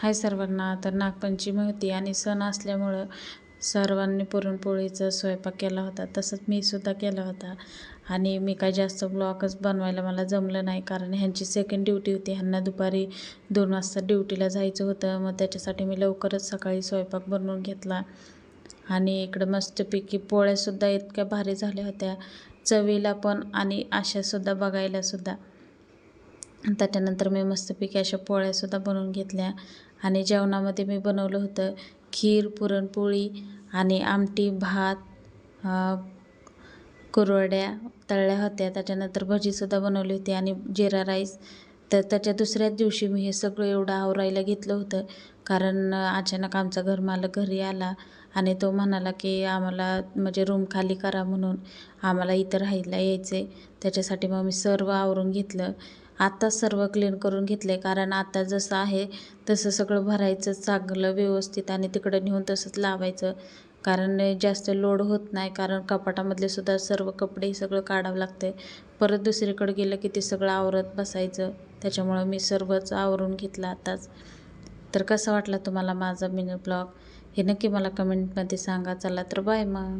हाय सर्वांना. तर नागपंचमी होती आणि सण असल्यामुळं सर्वांनी पुरणपोळीचा स्वयंपाक केला होता. तसंच मी सुद्धा केला होता आणि मी काय जास्त ब्लॉगच बनवायला मला जमलं नाही, कारण ह्यांची सेकंड ड्युटी होती. ह्यांना दुपारी 2 वाजता ड्युटीला जायचं होतं. मग त्याच्यासाठी मी लवकरच सकाळी स्वयंपाक बनवून घेतला आणि इकडं मस्तपैकी पोळ्यासुद्धा इतक्या भारी झाल्या होत्या, चवीला पण आणि अशासुद्धा बघायलासुद्धा. त्याच्यानंतर मी मस्तपैकी अशा पोळ्यासुद्धा बनवून घेतल्या आणि जेवणामध्ये मी बनवलं होतं खीर, पुरणपोळी आणि आमटी, भात, कुरवड्या तळल्या होत्या. त्याच्यानंतर भजीसुद्धा बनवली होती आणि जिरा राईस. तर त्याच्या दुसऱ्याच दिवशी मी हे सगळं एवढं आवरायला घेतलं होतं, कारण अचानक आमचा घरमालक घरी आला आणि तो म्हणाला की आम्हाला म्हणजे रूम खाली करा, म्हणून आम्हाला इथं राहायला यायचं आहे. त्याच्यासाठी मग मी सर्व आवरून घेतलं. आत्ताच सर्व क्लीन करून घेतले, कारण आता जसं आहे तसं सगळं भरायचं चांगलं व्यवस्थित आणि तिकडं नेऊन तसंच लावायचं, कारण जास्त लोड होत नाही. कारण कपाटामधले सुद्धा सर्व कपडे सगळं काढावं लागते. परत दुसरीकडे गेलं की ते सगळं आवरत बसायचं. त्याच्यामुळं मी सर्वच आवरून घेतलं आताच. तर कसा वाटला तुम्हाला माझा मिनी ब्लॉग हे नक्की मला कमेंटमध्ये सांगा. चला तर बाय मग.